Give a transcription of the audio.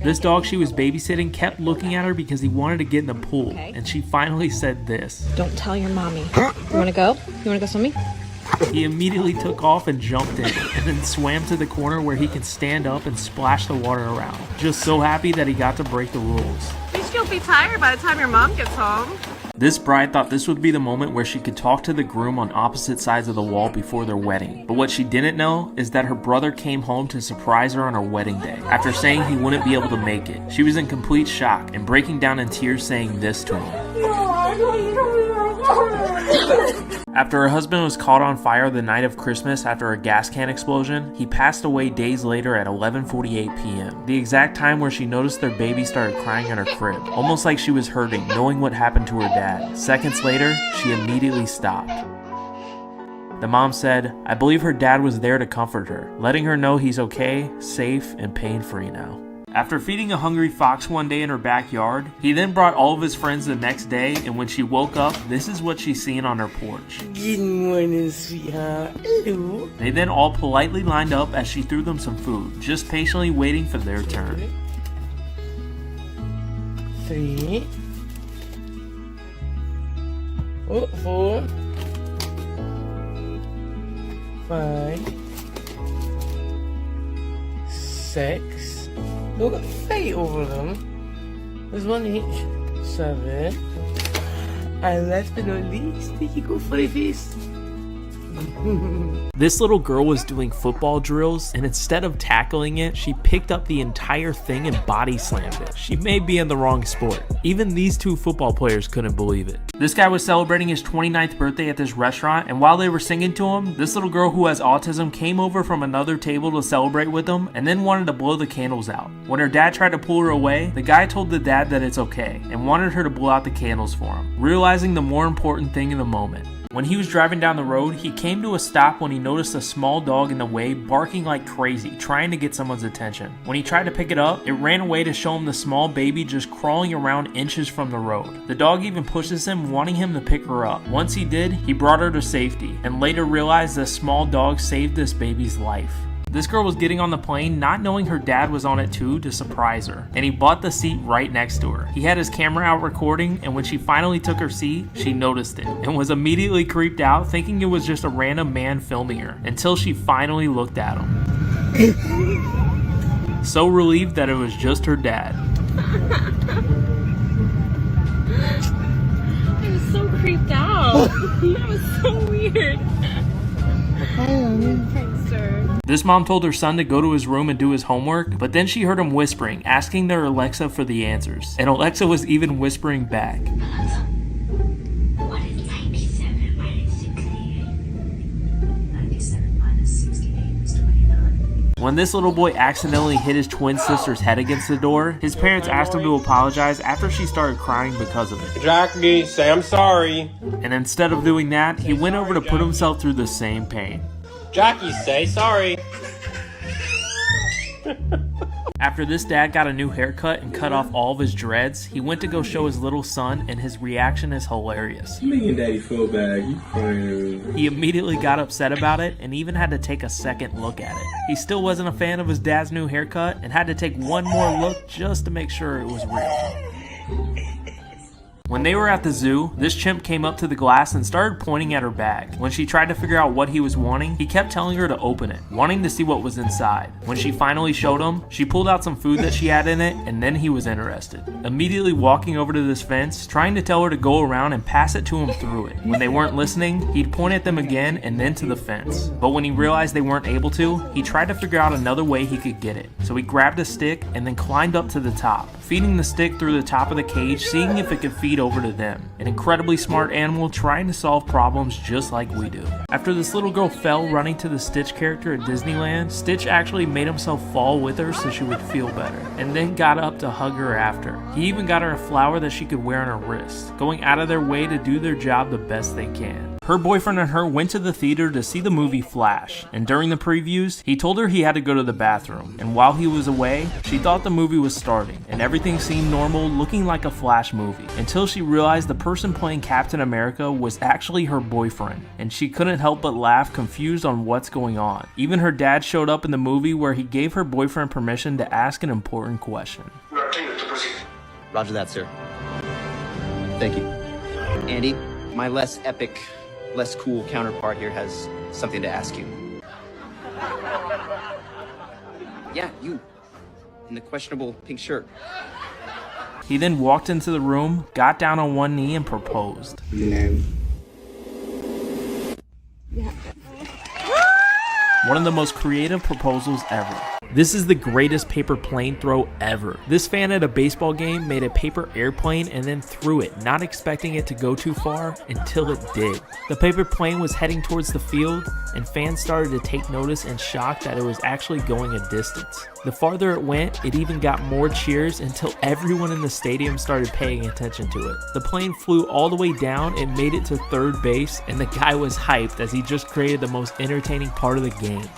This dog she was babysitting kept looking at her because he wanted to get in the pool, and she finally said this. Don't tell your mommy. You wanna go? You wanna go swimming? He immediately took off and jumped in, and then swam to the corner where he can stand up and splash the water around. Just so happy that he got to break the rules. At least you'll be tired by the time your mom gets home. This bride thought this would be the moment where she could talk to the groom on opposite sides of the wall before their wedding. But what she didn't know is that her brother came home to surprise her on her wedding day, after saying he wouldn't be able to make it. She was in complete shock and breaking down in tears saying this to him. After her husband was caught on fire the night of Christmas after a gas can explosion, he passed away days later at 11:48 p.m. The exact time where she noticed their baby started crying in her crib, almost like she was hurting, knowing what happened to her dad. Seconds later, she immediately stopped. The mom said, "I believe her dad was there to comfort her, letting her know he's okay, safe, and pain-free now." After feeding a hungry fox one day in her backyard, he then brought all of his friends the next day, and when she woke up, this is what she's seeing on her porch. Good morning, sweetheart. Hello. They then all politely lined up as she threw them some food, just patiently waiting for their turn. 3. 4. 5. 6. We've got 8 over them. There's 1 each. 7. And last but not least, did you go for a face? This little girl was doing football drills, and instead of tackling it, she picked up the entire thing and body slammed it. She may be in the wrong sport. Even these two football players couldn't believe it. This guy was celebrating his 29th birthday at this restaurant, and while they were singing to him, this little girl who has autism came over from another table to celebrate with him and then wanted to blow the candles out. When her dad tried to pull her away, the guy told the dad that it's okay and wanted her to blow out the candles for him, realizing the more important thing in the moment. When he was driving down the road, he came to a stop when he noticed a small dog in the way barking like crazy, trying to get someone's attention. When he tried to pick it up, it ran away to show him the small baby just crawling around inches from the road. The dog even pushes him, wanting him to pick her up. Once he did, he brought her to safety, and later realized the small dog saved this baby's life. This girl was getting on the plane not knowing her dad was on it too to surprise her, and he bought the seat right next to her. He had his camera out recording, and when she finally took her seat, she noticed it and was immediately creeped out, thinking it was just a random man filming her, until she finally looked at him. So relieved that it was just her dad. I was so creeped out. That was so weird. Thanks, sir. This mom told her son to go to his room and do his homework, but then she heard him whispering, asking their Alexa for the answers. And Alexa was even whispering back. What is 97 minus 68? 97 minus 68 is 29. When this little boy accidentally hit his twin sister's head against the door, his parents asked him to apologize after she started crying because of it. Jackie, say I'm sorry. And instead of doing that, he went over to put himself through the same pain. Jackie, say sorry. After this dad got a new haircut and cut off all of his dreads, he went to go show his little son, and his reaction is hilarious. You making daddy feel bad. You crying. He immediately got upset about it and even had to take a second look at it. He still wasn't a fan of his dad's new haircut and had to take one more look just to make sure it was real. When they were at the zoo, this chimp came up to the glass and started pointing at her bag. When she tried to figure out what he was wanting, he kept telling her to open it, wanting to see what was inside. When she finally showed him, she pulled out some food that she had in it, and then he was interested. Immediately walking over to this fence, trying to tell her to go around and pass it to him through it. When they weren't listening, he'd point at them again and then to the fence. But when he realized they weren't able to, he tried to figure out another way he could get it. So he grabbed a stick and then climbed up to the top, feeding the stick through the top of the cage, seeing if it could feed over to them. An incredibly smart animal trying to solve problems just like we do. After this little girl fell running to the Stitch character at Disneyland, Stitch actually made himself fall with her so she would feel better, and then got up to hug her after. He even got her a flower that she could wear on her wrist, going out of their way to do their job the best they can. Her boyfriend and her went to the theater to see the movie Flash, and during the previews, he told her he had to go to the bathroom, and while he was away, she thought the movie was starting, and everything seemed normal, looking like a Flash movie, until she realized the person playing Captain America was actually her boyfriend, and she couldn't help but laugh, confused on what's going on. Even her dad showed up in the movie where he gave her boyfriend permission to ask an important question. We are clear to proceed. Roger that, sir. Thank you. Andy, my less epic, less cool counterpart here has something to ask you. Yeah, you. In the questionable pink shirt. He then walked into the room, got down on one knee, and proposed. Your name? One of the most creative proposals ever. This is the greatest paper plane throw ever. This fan at a baseball game made a paper airplane and then threw it, not expecting it to go too far until it did. The paper plane was heading towards the field, and fans started to take notice in shock that it was actually going a distance. The farther it went, it even got more cheers until everyone in the stadium started paying attention to it. The plane flew all the way down and made it to third base, and the guy was hyped as he just created the most entertaining part of the game.